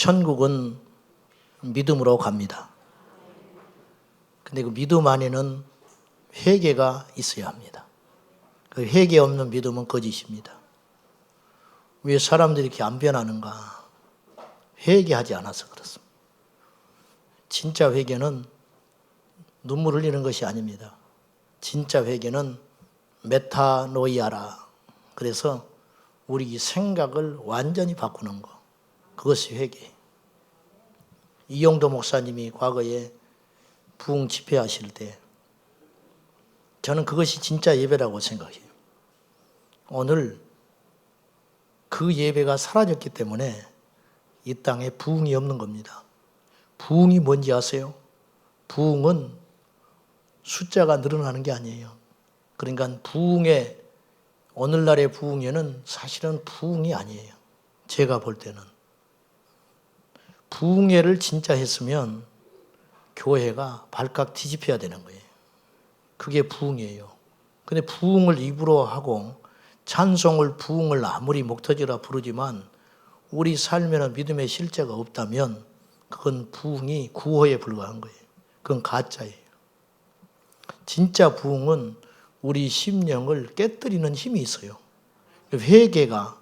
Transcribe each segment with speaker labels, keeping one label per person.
Speaker 1: 천국은 믿음으로 갑니다. 근데 그 믿음 안에는 회개가 있어야 합니다. 그 회개 없는 믿음은 거짓입니다. 왜 사람들이 이렇게 안 변하는가? 회개하지 않아서 그렇습니다. 진짜 회개는 눈물 흘리는 것이 아닙니다. 진짜 회개는 메타노이아라. 그래서 우리 생각을 완전히 바꾸는 거. 그것이 회개. 이용도 목사님이 과거에 부흥 집회하실 때 저는 그것이 진짜 예배라고 생각해요. 오늘 그 예배가 사라졌기 때문에 이 땅에 부흥이 없는 겁니다. 부흥이 뭔지 아세요? 부흥은 숫자가 늘어나는 게 아니에요. 그러니까 부흥의 오늘날의 부흥회는 사실은 부흥이 아니에요. 제가 볼 때는. 부흥회를 진짜 했으면 교회가 발칵 뒤집혀야 되는 거예요. 그게 부흥이에요. 근데 부흥을 입으로 하고 찬송을 부흥을 아무리 목터지라 부르지만 우리 삶에는 믿음의 실제가 없다면 그건 부흥이 구호에 불과한 거예요. 그건 가짜예요. 진짜 부흥은 우리 심령을 깨뜨리는 힘이 있어요. 회개가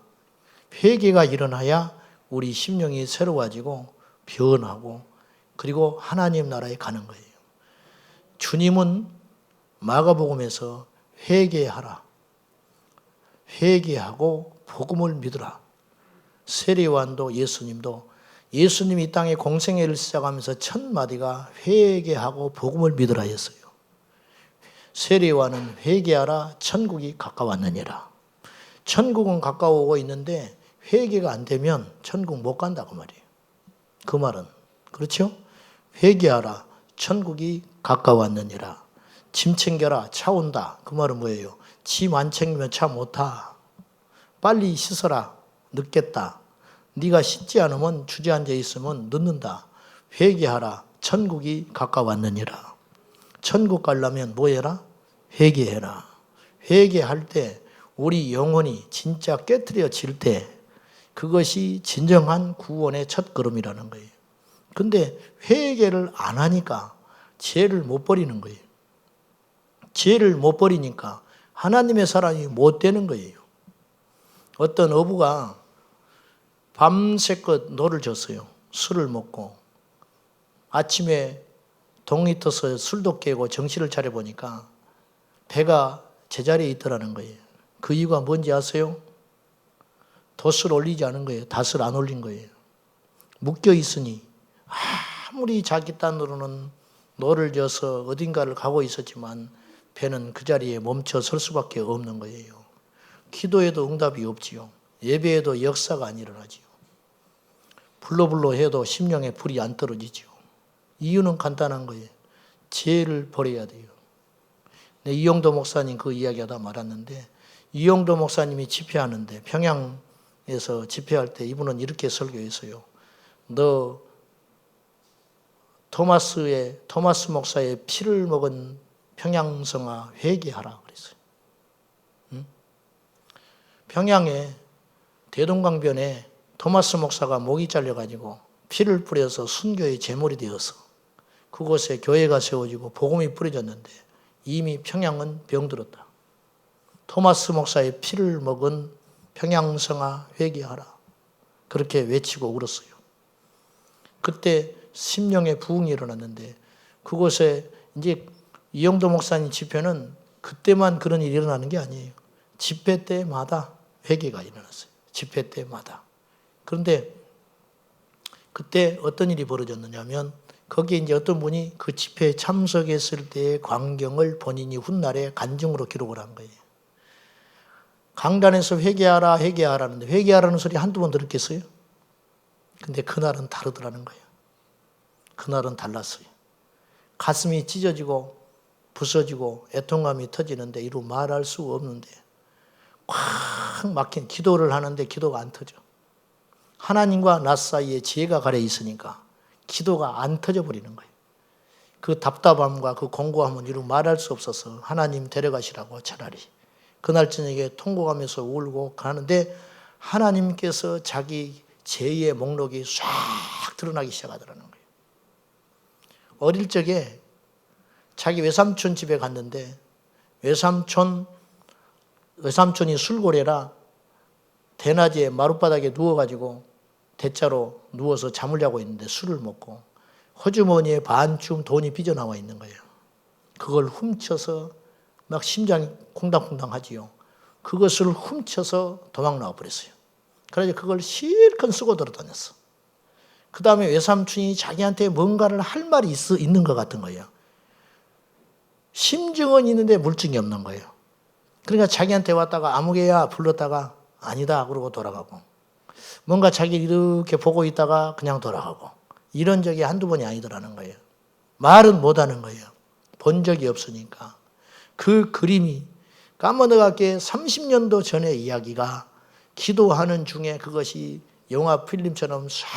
Speaker 1: 일어나야 우리 심령이 새로워지고 변하고 그리고 하나님 나라에 가는 거예요. 주님은 마가복음에서 회개하라. 회개하고 복음을 믿으라. 세례요한도 예수님이 이 땅에 공생애를 시작하면서 첫 마디가 회개하고 복음을 믿으라 했어요. 세례요한은 회개하라 천국이 가까웠느니라. 천국은 가까워오고 있는데 회개가 안 되면 천국 못 간다고 말이에요. 그 말은 그렇죠? 회개하라 천국이 가까웠느니라. 짐 챙겨라 차 온다. 그 말은 뭐예요? 짐 안 챙기면 차 못 타. 빨리 씻어라 늦겠다. 네가 씻지 않으면 주저앉아 있으면 늦는다. 회개하라 천국이 가까웠느니라. 천국 가려면 뭐 해라? 회개해라. 회개할 때 우리 영혼이 진짜 깨트려질 때 그것이 진정한 구원의 첫 걸음이라는 거예요. 근데 회개를 안 하니까 죄를 못 버리는 거예요. 죄를 못 버리니까 하나님의 사람이 못 되는 거예요. 어떤 어부가 밤새껏 노를 졌어요. 술을 먹고 아침에 동이 터서 술도 깨고 정신을 차려보니까 배가 제자리에 있더라는 거예요. 그 이유가 뭔지 아세요? 돛을 올리지 않은 거예요. 닷을 안 올린 거예요. 묶여 있으니 아무리 자기 딴으로는 노를 져서 어딘가를 가고 있었지만 배는 그 자리에 멈춰 설 수밖에 없는 거예요. 기도해도 응답이 없지요. 예배에도 역사가 안 일어나지요. 불러불러 해도 심령에 불이 안 떨어지지요. 이유는 간단한 거예요. 죄를 버려야 돼요. 이용도 목사님 그 이야기하다 말았는데 이용도 목사님이 집회하는데 평양에서 집회할 때 이분은 이렇게 설교했어요. 너 토마스 목사의 피를 먹은 평양성아 회개하라 그랬어요. 응? 평양에 대동강변에 토마스 목사가 목이 잘려가지고 피를 뿌려서 순교의 제물이 되어서 그곳에 교회가 세워지고 복음이 뿌려졌는데 이미 평양은 병들었다. 토마스 목사의 피를 먹은 평양성아 회개하라. 그렇게 외치고 울었어요. 그때 심령의 부흥이 일어났는데 그곳에 이제 이용도 목사님 집회는 그때만 그런 일이 일어나는 게 아니에요. 집회 때마다 회개가 일어났어요. 집회 때마다. 그런데 그때 어떤 일이 벌어졌느냐면 거기에 이제 어떤 분이 그 집회에 참석했을 때의 광경을 본인이 훗날에 간증으로 기록을 한 거예요. 강단에서 회개하라 회개하라는데 회개하라는 소리 한두 번 들었겠어요? 근데 그날은 다르더라는 거예요. 그날은 달랐어요. 가슴이 찢어지고 부서지고 애통감이 터지는데 이루 말할 수 없는데 꽉 막힌 기도를 하는데 기도가 안 터져. 하나님과 나 사이에 지혜가 가려 있으니까 기도가 안 터져버리는 거예요. 그 답답함과 그 공고함은 이루 말할 수 없어서 하나님 데려가시라고 차라리. 그날 저녁에 통곡하면서 울고 가는데 하나님께서 자기 죄의 목록이 쫙 드러나기 시작하더라는 거예요. 어릴 적에 자기 외삼촌 집에 갔는데 외삼촌이 술고래라 대낮에 마룻바닥에 누워가지고 대자로 누워서 잠을 자고 있는데 술을 먹고 호주머니에 반쯤 돈이 삐져나와 있는 거예요. 그걸 훔쳐서 막 심장이 콩당콩당 하지요. 그것을 훔쳐서 도망 나와 버렸어요. 그래서 그걸 실컷 쓰고 돌아다녔어. 그 다음에 외삼촌이 자기한테 뭔가를 할 말이 있는 것 같은 거예요. 심증은 있는데 물증이 없는 거예요. 그러니까 자기한테 왔다가 아무개야 불렀다가 아니다 그러고 돌아가고, 뭔가 자기를 이렇게 보고 있다가 그냥 돌아가고, 이런 적이 한두 번이 아니더라는 거예요. 말은 못하는 거예요. 본 적이 없으니까. 그 그림이 까마득하게 30년도 전의 이야기가 기도하는 중에 그것이 영화 필름처럼 싹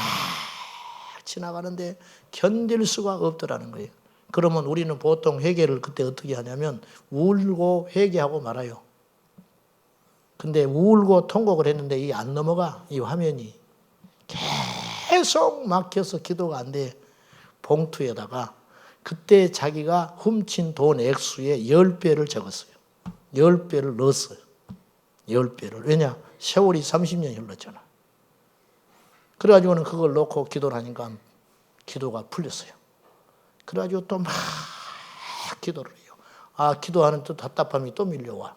Speaker 1: 지나가는데 견딜 수가 없더라는 거예요. 그러면 우리는 보통 회개를 그때 어떻게 하냐면 울고 회개하고 말아요. 근데 울고 통곡을 했는데 이 안 넘어가. 이 화면이 계속 막혀서 기도가 안 돼. 봉투에다가 그때 자기가 훔친 돈 액수의 10배를 적었어요. 10배를 넣었어요. 10배를. 왜냐? 세월이 30년이 흘렀잖아. 그래가지고는 그걸 놓고 기도를 하니까 기도가 풀렸어요. 그래가지고 또 막 기도를 해요. 아, 기도하는 또 답답함이 또 밀려와.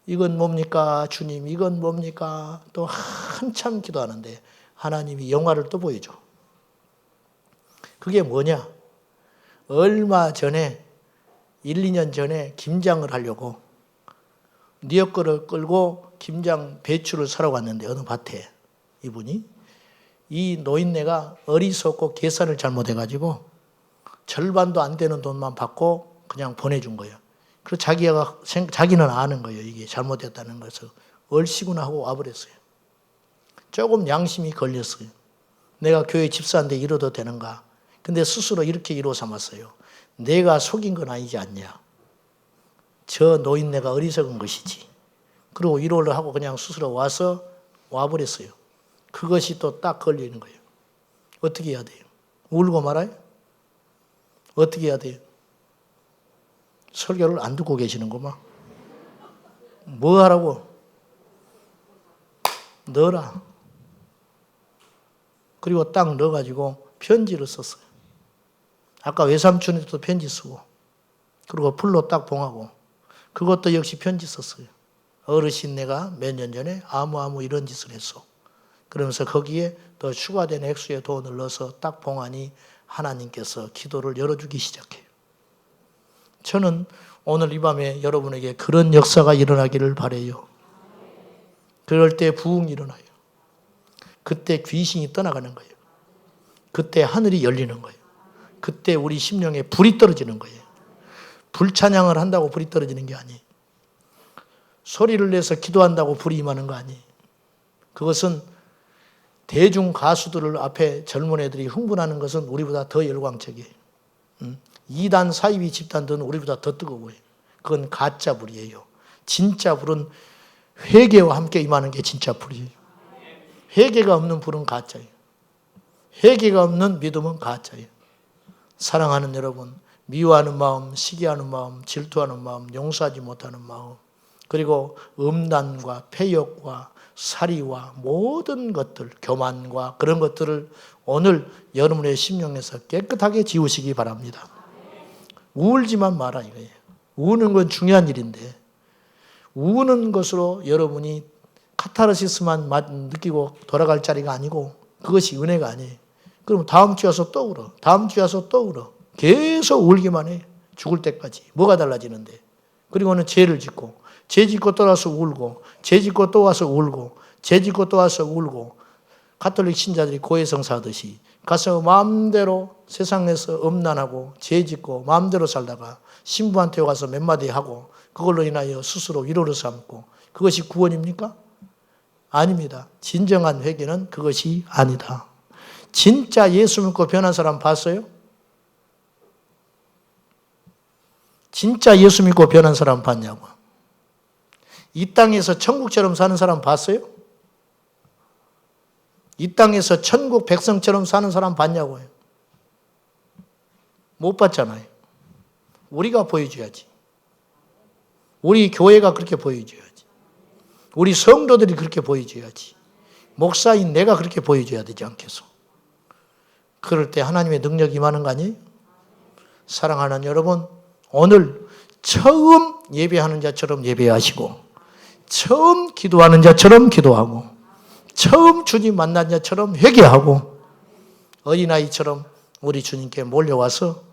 Speaker 1: 이건 뭡니까? 주님, 이건 뭡니까? 또 한참 기도하는데 하나님이 영화를 또 보여줘. 그게 뭐냐? 얼마 전에 1, 2년 전에 김장을 하려고 니어거를 끌고 김장 배추를 사러 갔는데 어느 밭에 이분이 이 노인네가 어리석고 계산을 잘못해가지고 절반도 안 되는 돈만 받고 그냥 보내준 거예요. 그래서 자기는 아는 거예요. 이게 잘못했다는 것을. 얼씨구나 하고 와버렸어요. 조금 양심이 걸렸어요. 내가 교회 집사인데 이러도 되는가. 근데 스스로 이렇게 이로 삼았어요. 내가 속인 건 아니지 않냐. 저 노인네가 어리석은 것이지. 그리고 위로를 하고 그냥 스스로 와버렸어요. 그것이 또 딱 걸리는 거예요. 어떻게 해야 돼요? 울고 말아요? 어떻게 해야 돼요? 설교를 안 듣고 계시는구만. 뭐 하라고? 넣어라. 그리고 딱 넣어가지고 편지를 썼어요. 아까 외삼촌에도 편지 쓰고, 그리고 풀로 딱 봉하고, 그것도 역시 편지 썼어요. 어르신 내가 몇 년 전에 아무 이런 짓을 했어. 그러면서 거기에 더 추가된 액수의 돈을 넣어서 딱 봉하니 하나님께서 기도를 열어주기 시작해요. 저는 오늘 이 밤에 여러분에게 그런 역사가 일어나기를 바라요. 그럴 때 부흥이 일어나요. 그때 귀신이 떠나가는 거예요. 그때 하늘이 열리는 거예요. 그때 우리 심령에 불이 떨어지는 거예요. 불찬양을 한다고 불이 떨어지는 게 아니에요. 소리를 내서 기도한다고 불이 임하는 거 아니에요. 그것은 대중 가수들을 앞에 젊은 애들이 흥분하는 것은 우리보다 더 열광적이에요. 2단 사이비 집단들은 우리보다 더 뜨거워요. 그건 가짜 불이에요. 진짜 불은 회개와 함께 임하는 게 진짜 불이에요. 회개가 없는 불은 가짜예요. 회개가 없는 믿음은 가짜예요. 사랑하는 여러분, 미워하는 마음, 시기하는 마음, 질투하는 마음, 용서하지 못하는 마음, 그리고 음란과 폐역과 살이와 모든 것들, 교만과 그런 것들을 오늘 여러분의 심령에서 깨끗하게 지우시기 바랍니다. 울지만 마라 이거예요. 우는 건 중요한 일인데 우는 것으로 여러분이 카타르시스만 느끼고 돌아갈 자리가 아니고 그것이 은혜가 아니에요. 그럼 다음 주에 와서 또 울어. 다음 주에 와서 또 울어. 계속 울기만 해. 죽을 때까지. 뭐가 달라지는데. 그리고는 죄를 짓고 죄 짓고 또 와서 울고 죄 짓고 또 와서 울고 죄 짓고 또 와서 울고 가톨릭 신자들이 고해성사 하듯이 가서 마음대로 세상에서 음란하고 죄 짓고 마음대로 살다가 신부한테 와서 몇 마디 하고 그걸로 인하여 스스로 위로를 삼고 그것이 구원입니까? 아닙니다. 진정한 회개는 그것이 아니다. 진짜 예수 믿고 변한 사람 봤어요? 진짜 예수 믿고 변한 사람 봤냐고. 이 땅에서 천국처럼 사는 사람 봤어요? 이 땅에서 천국 백성처럼 사는 사람 봤냐고요? 못 봤잖아요. 우리가 보여줘야지. 우리 교회가 그렇게 보여줘야지. 우리 성도들이 그렇게 보여줘야지. 목사인 내가 그렇게 보여줘야 되지 않겠어? 그럴 때 하나님의 능력이 임하는 거 아니에요? 사랑하는 여러분, 오늘 처음 예배하는 자처럼 예배하시고, 처음 기도하는 자처럼 기도하고, 처음 주님 만난 자처럼 회개하고, 어린아이처럼 우리 주님께 몰려와서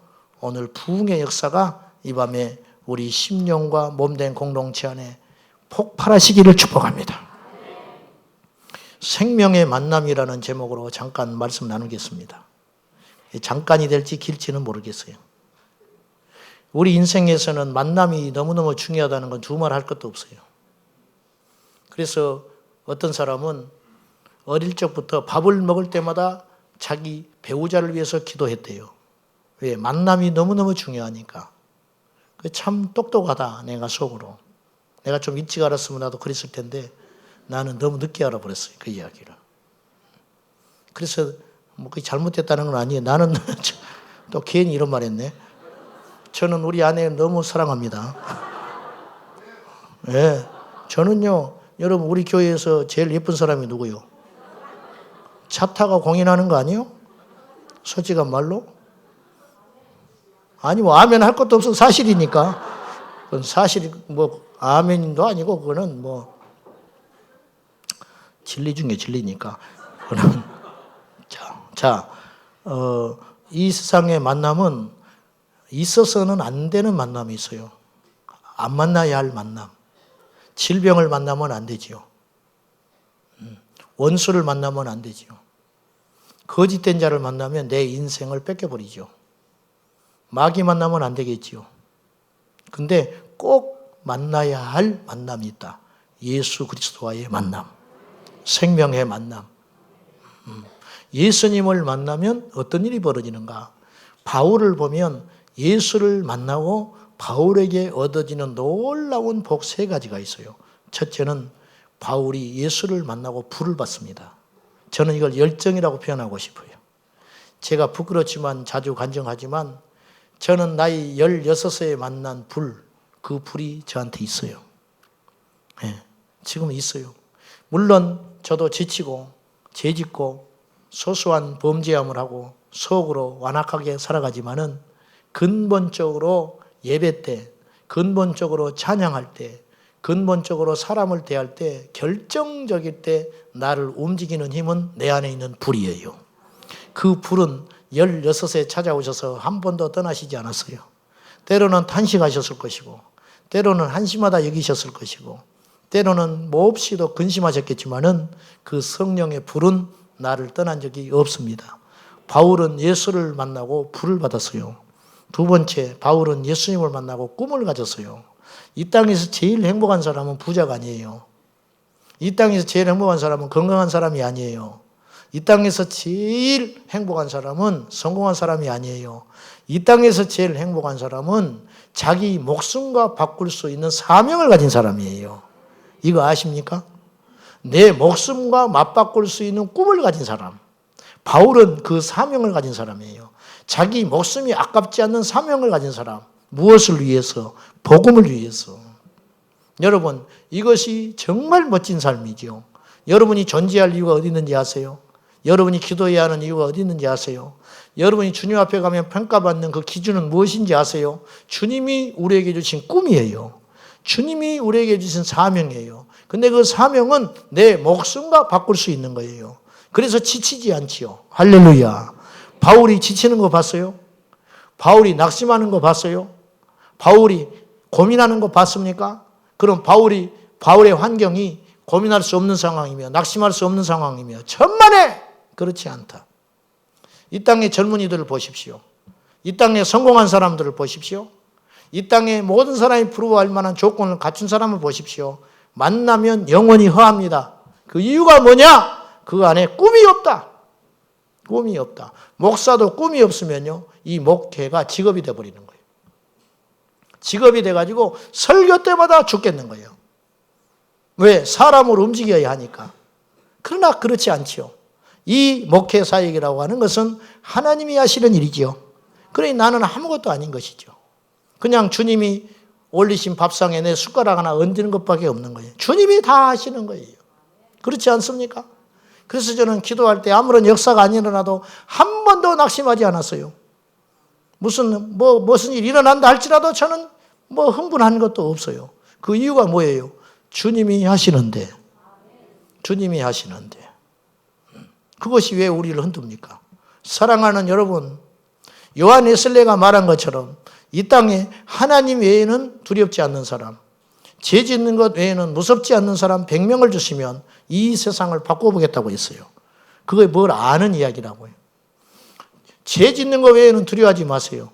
Speaker 1: 오늘 부흥의 역사가 이 밤에 우리 심령과 몸된 공동체 안에 폭발하시기를 축복합니다. 생명의 만남이라는 제목으로 잠깐 말씀 나누겠습니다. 잠깐이 될지 길지는 모르겠어요. 우리 인생에서는 만남이 너무너무 중요하다는 건 두말할 것도 없어요. 그래서 어떤 사람은 어릴 적부터 밥을 먹을 때마다 자기 배우자를 위해서 기도했대요. 왜? 만남이 너무너무 중요하니까. 참 똑똑하다, 내가 속으로. 내가 좀 일찍 알았으면 나도 그랬을 텐데 나는 너무 늦게 알아버렸어요, 그 이야기를. 그래서 뭐 그게 잘못됐다는 건 아니에요. 나는 또 괜히 이런 말 했네. 저는 우리 아내 너무 사랑합니다. 네, 저는요, 여러분 우리 교회에서 제일 예쁜 사람이 누구요? 차 타고 공연하는 거 아니에요? 솔직한 말로? 아니 뭐 아멘 할 것도 없어. 사실이니까. 그건 사실이 뭐 아멘도 아니고 그거는 뭐 진리 중에 진리니까. 그거는 이 세상의 만남은 있어서는 안 되는 만남이 있어요. 안 만나야 할 만남. 질병을 만나면 안 되지요. 원수를 만나면 안 되지요. 거짓된 자를 만나면 내 인생을 뺏겨버리죠. 마귀 만나면 안 되겠지요. 근데 꼭 만나야 할 만남이 있다. 예수 그리스도와의 만남. 생명의 만남. 예수님을 만나면 어떤 일이 벌어지는가? 바울을 보면 예수를 만나고 바울에게 얻어지는 놀라운 복 세 가지가 있어요. 첫째는 바울이 예수를 만나고 불을 받습니다. 저는 이걸 열정이라고 표현하고 싶어요. 제가 부끄럽지만 자주 간증하지만 저는 나이 16세에 만난 불, 그 불이 저한테 있어요. 네, 지금 있어요. 물론 저도 지치고 죄짓고 소소한 범죄함을 하고 속으로 완악하게 살아가지만은 근본적으로 예배 때, 근본적으로 찬양할 때, 근본적으로 사람을 대할 때, 결정적일 때 나를 움직이는 힘은 내 안에 있는 불이에요. 그 불은 16세 찾아오셔서 한 번도 떠나시지 않았어요. 때로는 탄식하셨을 것이고, 때로는 한심하다 여기셨을 것이고, 때로는 몹시도 근심하셨겠지만은 그 성령의 불은 나를 떠난 적이 없습니다. 바울은 예수를 만나고 불을 받았어요. 두 번째, 바울은 예수님을 만나고 꿈을 가졌어요. 이 땅에서 제일 행복한 사람은 부자가 아니에요. 이 땅에서 제일 행복한 사람은 건강한 사람이 아니에요. 이 땅에서 제일 행복한 사람은 성공한 사람이 아니에요. 이 땅에서 제일 행복한 사람은 자기 목숨과 바꿀 수 있는 사명을 가진 사람이에요. 이거 아십니까? 내 목숨과 맞바꿀 수 있는 꿈을 가진 사람. 바울은 그 사명을 가진 사람이에요. 자기 목숨이 아깝지 않는 사명을 가진 사람. 무엇을 위해서? 복음을 위해서. 여러분, 이것이 정말 멋진 삶이죠. 여러분이 존재할 이유가 어디 있는지 아세요? 여러분이 기도해야 하는 이유가 어디 있는지 아세요? 여러분이 주님 앞에 가면 평가받는 그 기준은 무엇인지 아세요? 주님이 우리에게 주신 꿈이에요. 주님이 우리에게 주신 사명이에요. 근데 그 사명은 내 목숨과 바꿀 수 있는 거예요. 그래서 지치지 않지요. 할렐루야. 바울이 지치는 거 봤어요? 바울이 낙심하는 거 봤어요? 바울이 고민하는 거 봤습니까? 그럼 바울의 환경이 고민할 수 없는 상황이며 낙심할 수 없는 상황이며 천만에 그렇지 않다. 이 땅의 젊은이들을 보십시오. 이 땅에 성공한 사람들을 보십시오. 이 땅에 모든 사람이 부러워할 만한 조건을 갖춘 사람을 보십시오. 만나면 영원히 허합니다. 그 이유가 뭐냐? 그 안에 꿈이 없다. 꿈이 없다. 목사도 꿈이 없으면요, 이 목회가 직업이 되어버리는 거예요. 직업이 돼가지고 설교 때마다 죽겠는 거예요. 왜? 사람을 움직여야 하니까. 그러나 그렇지 않지요. 이 목회 사역이라고 하는 것은 하나님이 하시는 일이지요. 그러니 나는 아무것도 아닌 것이죠. 그냥 주님이 올리신 밥상에 내 숟가락 하나 얹는 것밖에 없는 거예요. 주님이 다 하시는 거예요. 그렇지 않습니까? 그래서 저는 기도할 때 아무런 역사가 안 일어나도 한 번도 낙심하지 않았어요. 무슨 일이 일어난다 할지라도 저는 흥분한 것도 없어요. 그 이유가 뭐예요? 주님이 하시는데. 주님이 하시는데. 그것이 왜 우리를 흔듭니까? 사랑하는 여러분, 요한 웨슬레가 말한 것처럼 이 땅에 하나님 외에는 두렵지 않는 사람, 죄 짓는 것 외에는 무섭지 않는 사람 100명을 주시면 이 세상을 바꿔보겠다고 했어요. 그게 뭘 아는 이야기라고요. 죄 짓는 것 외에는 두려워하지 마세요.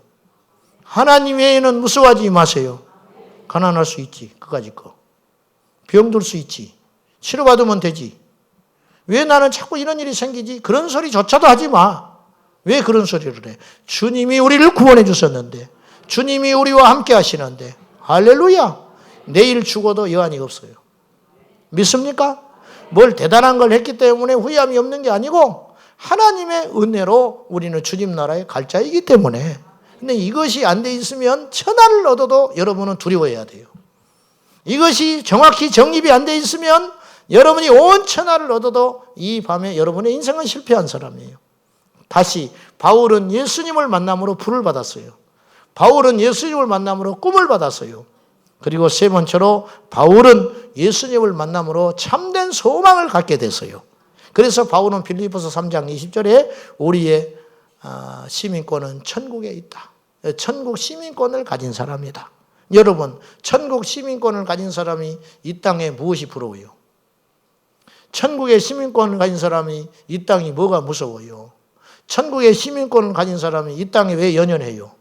Speaker 1: 하나님 외에는 무서워하지 마세요. 가난할 수 있지, 그까짓 거. 병들 수 있지. 치료받으면 되지. 왜 나는 자꾸 이런 일이 생기지? 그런 소리조차도 하지 마. 왜 그런 소리를 해? 주님이 우리를 구원해 주셨는데, 주님이 우리와 함께 하시는데, 할렐루야! 내일 죽어도 여한이 없어요. 믿습니까? 뭘 대단한 걸 했기 때문에 후회함이 없는 게 아니고 하나님의 은혜로 우리는 주님 나라에 갈 자이기 때문에. 근데 이것이 안 돼 있으면 천하를 얻어도 여러분은 두려워해야 돼요. 이것이 정확히 정립이 안 돼 있으면 여러분이 온 천하를 얻어도 이 밤에 여러분의 인생은 실패한 사람이에요. 다시 바울은 예수님을 만남으로 불을 받았어요. 바울은 예수님을 만남으로 꿈을 받았어요. 그리고 세 번째로 바울은 예수님을 만남으로 참된 소망을 갖게 됐어요. 그래서 바울은 빌립보서 3장 20절에 우리의 시민권은 천국에 있다. 천국 시민권을 가진 사람이다. 여러분, 천국 시민권을 가진 사람이 이 땅에 무엇이 부러워요? 천국의 시민권을 가진 사람이 이 땅이 뭐가 무서워요? 천국의 시민권을 가진 사람이 이 땅에 왜 연연해요?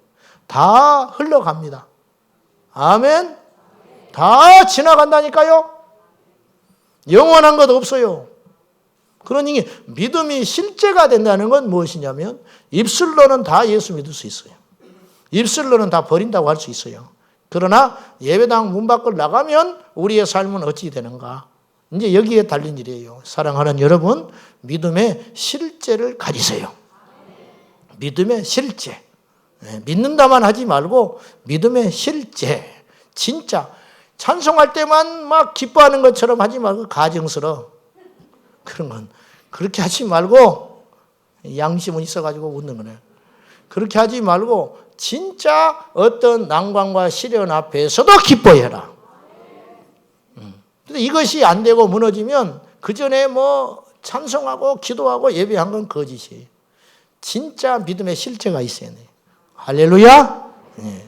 Speaker 1: 다 흘러갑니다. 아멘? 다 지나간다니까요? 영원한 것 없어요. 그러니 믿음이 실제가 된다는 건 무엇이냐면 입술로는 다 예수 믿을 수 있어요. 입술로는 다 버린다고 할 수 있어요. 그러나 예배당 문 밖을 나가면 우리의 삶은 어찌 되는가? 이제 여기에 달린 일이에요. 사랑하는 여러분, 믿음의 실제를 가지세요. 믿음의 실제. 믿는다만 하지 말고 믿음의 실제. 진짜 찬송할 때만 막 기뻐하는 것처럼 하지 말고 가증스러워. 그런 건 그렇게 하지 말고 양심은 있어가지고 웃는 거네. 그렇게 하지 말고 진짜 어떤 난관과 시련 앞에서도 기뻐해라. 근데 이것이 안 되고 무너지면 그 전에 찬송하고 기도하고 예배한 건 거짓이에요. 진짜 믿음의 실제가 있어야 돼요. 할렐루야. 네.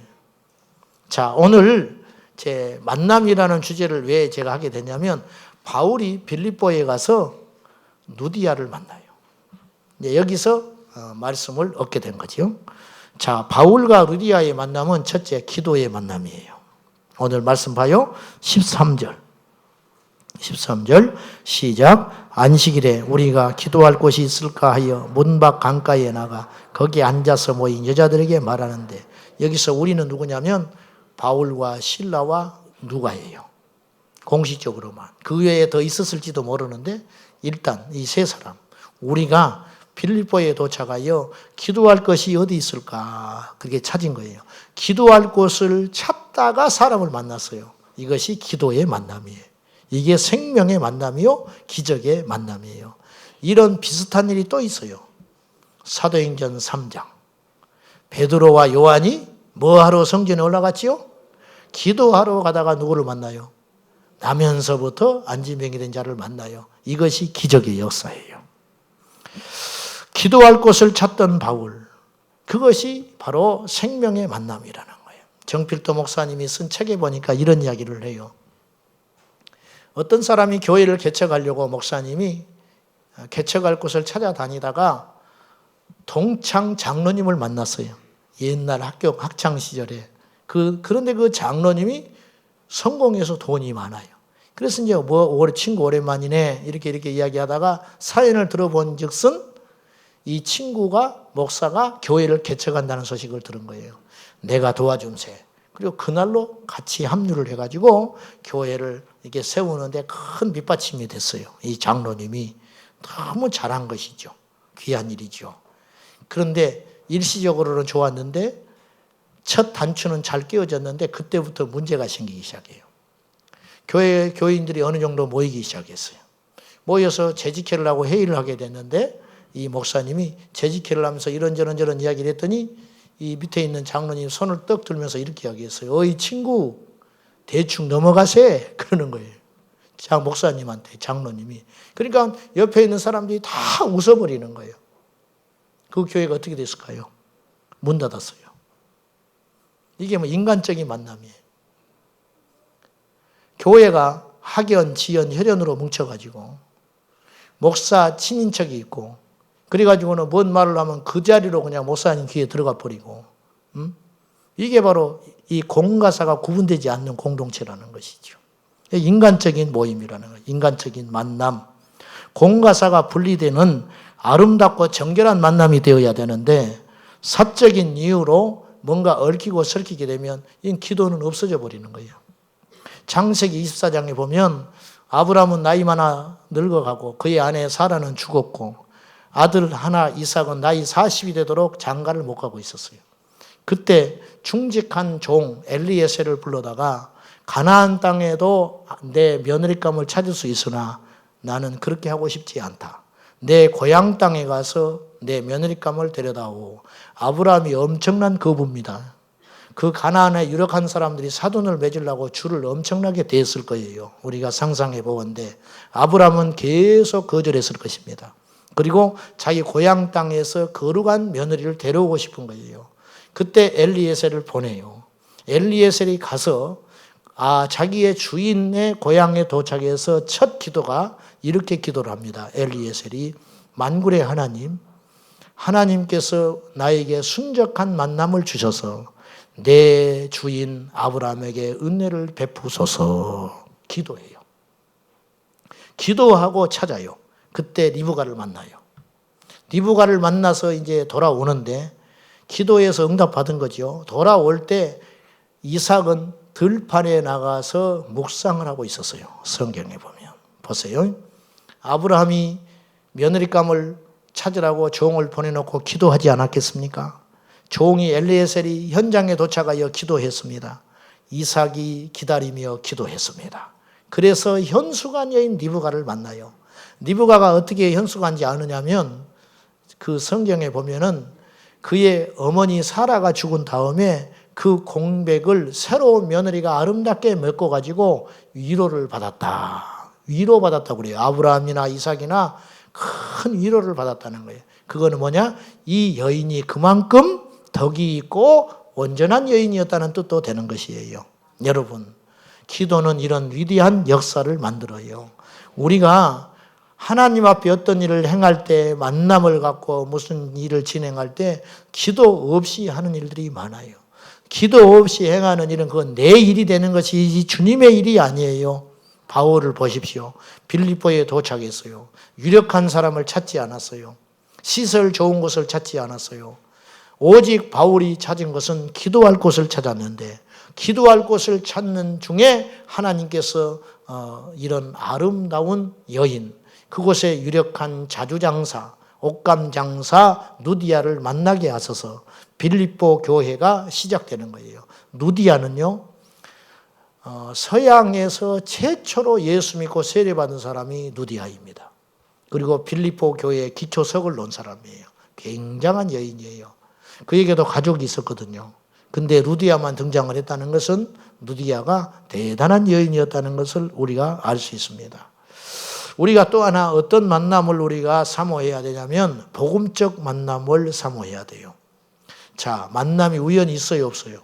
Speaker 1: 자, 오늘 제 만남이라는 주제를 왜 제가 하게 되냐면 바울이 빌립보에 가서 누디아를 만나요. 여기서 말씀을 얻게 된 거죠. 자, 바울과 누디아의 만남은 첫째 기도의 만남이에요. 오늘 말씀 봐요. 13절 시작. 안식일에 우리가 기도할 곳이 있을까 하여 문밖 강가에 나가 거기 앉아서 모인 여자들에게 말하는데, 여기서 우리는 누구냐면 바울과 실라와 누가예요. 공식적으로만. 그 외에 더 있었을지도 모르는데 일단 이 세 사람, 우리가 빌립보에 도착하여 기도할 것이 어디 있을까 그렇게 찾은 거예요. 기도할 곳을 찾다가 사람을 만났어요. 이것이 기도의 만남이에요. 이게 생명의 만남이요, 기적의 만남이에요. 이런 비슷한 일이 또 있어요. 사도행전 3장. 베드로와 요한이 뭐하러 성전에 올라갔지요? 기도하러 가다가 누구를 만나요? 나면서부터 안진병이 된 자를 만나요. 이것이 기적의 역사예요. 기도할 곳을 찾던 바울, 그것이 바로 생명의 만남이라는 거예요. 정필도 목사님이 쓴 책에 보니까 이런 이야기를 해요. 어떤 사람이 교회를 개척하려고 목사님이 개척할 곳을 찾아다니다가 동창 장로님을 만났어요. 옛날 학창 시절에. 그런데 그 장로님이 성공해서 돈이 많아요. 그래서 이제 친구 오랜만이네 이렇게 이야기하다가 사연을 들어본 즉슨 이 친구가 목사가 교회를 개척한다는 소식을 들은 거예요. 내가 도와줌세. 그리고 그날로 같이 합류를 해가지고 교회를 이렇게 세우는데 큰 밑받침이 됐어요. 이 장로님이. 너무 잘한 것이죠. 귀한 일이죠. 그런데 일시적으로는 좋았는데 첫 단추는 잘 끼워졌는데 그때부터 문제가 생기기 시작해요. 교인들이 어느 정도 모이기 시작했어요. 모여서 재직회를 하고 회의를 하게 됐는데 이 목사님이 재직회를 하면서 이런저런 이야기를 했더니 이 밑에 있는 장로님 손을 떡 들면서 이렇게 이야기했어요. 어이 친구 대충 넘어가세 그러는 거예요. 목사님한테 장로님이. 그러니까 옆에 있는 사람들이 다 웃어버리는 거예요. 그 교회가 어떻게 됐을까요? 문 닫았어요. 이게 뭐 인간적인 만남이에요. 교회가 학연, 지연, 혈연으로 뭉쳐가지고 목사 친인척이 있고 그래가지고는 뭔 말을 하면 그 자리로 그냥 목사님 귀에 들어가 버리고 이게 바로 이 공과사가 구분되지 않는 공동체라는 것이죠. 인간적인 모임이라는 거예요. 인간적인 만남. 공과사가 분리되는 아름답고 정결한 만남이 되어야 되는데 사적인 이유로 뭔가 얽히고 설키게 되면 이 기도는 없어져 버리는 거예요. 창세기 24장에 보면 아브라함은 나이 많아 늙어가고 그의 아내 사라는 죽었고 아들 하나 이삭은 나이 40이 되도록 장가를 못 가고 있었어요. 그때 충직한 종 엘리에셀을 불러다가 가나안 땅에도 내 며느리감을 찾을 수 있으나 나는 그렇게 하고 싶지 않다. 내 고향 땅에 가서 내 며느리감을 데려다오. 아브라함이 엄청난 거부입니다. 그 가나안에 유력한 사람들이 사돈을 맺으려고 줄을 엄청나게 댔을 거예요. 우리가 상상해 보건대 아브라함은 계속 거절했을 것입니다. 그리고 자기 고향 땅에서 거룩한 며느리를 데려오고 싶은 거예요. 그때 엘리에셀을 보내요. 엘리에셀이 가서 자기의 주인의 고향에 도착해서 첫 기도가 이렇게 기도를 합니다. 엘리에셀이 만군의 하나님, 하나님께서 나에게 순적한 만남을 주셔서 내 주인 아브라함에게 은혜를 베푸소서 기도해요. 기도하고 찾아요. 그때 리브가를 만나요. 리브가를 만나서 이제 돌아오는데 기도해서 응답받은 거죠. 돌아올 때 이삭은 들판에 나가서 묵상을 하고 있었어요. 성경에 보면. 보세요. 아브라함이 며느리감을 찾으라고 종을 보내놓고 기도하지 않았겠습니까? 종이 엘리에셀이 현장에 도착하여 기도했습니다. 이삭이 기다리며 기도했습니다. 그래서 현수간 여인 리브가를 만나요. 리브가가 어떻게 현수간지 아느냐면 그 성경에 보면은 그의 어머니 사라가 죽은 다음에 그 공백을 새로운 며느리가 아름답게 메꿔가지고 위로를 받았다. 위로받았다고 그래요. 아브라함이나 이삭이나 큰 위로를 받았다는 거예요. 그거는 뭐냐? 이 여인이 그만큼 덕이 있고 온전한 여인이었다는 뜻도 되는 것이에요. 여러분, 기도는 이런 위대한 역사를 만들어요. 우리가 하나님 앞에 어떤 일을 행할 때, 만남을 갖고 무슨 일을 진행할 때 기도 없이 하는 일들이 많아요. 기도 없이 행하는 일은 그건 내 일이 되는 것이 주님의 일이 아니에요. 바울을 보십시오. 빌립보에 도착했어요. 유력한 사람을 찾지 않았어요. 시설 좋은 곳을 찾지 않았어요. 오직 바울이 찾은 것은 기도할 곳을 찾았는데 기도할 곳을 찾는 중에 하나님께서 이런 아름다운 여인, 그곳에 유력한 자주장사, 옷감장사 누디아를 만나게 하셔서 빌립보 교회가 시작되는 거예요. 누디아는요, 서양에서 최초로 예수 믿고 세례받은 사람이 누디아입니다. 그리고 빌립보 교회에 기초석을 놓은 사람이에요. 굉장한 여인이에요. 그에게도 가족이 있었거든요. 근데 루디아만 등장을 했다는 것은 누디아가 대단한 여인이었다는 것을 우리가 알 수 있습니다. 우리가 또 하나 어떤 만남을 우리가 사모해야 되냐면 복음적 만남을 사모해야 돼요. 자, 만남이 우연히 있어요, 없어요?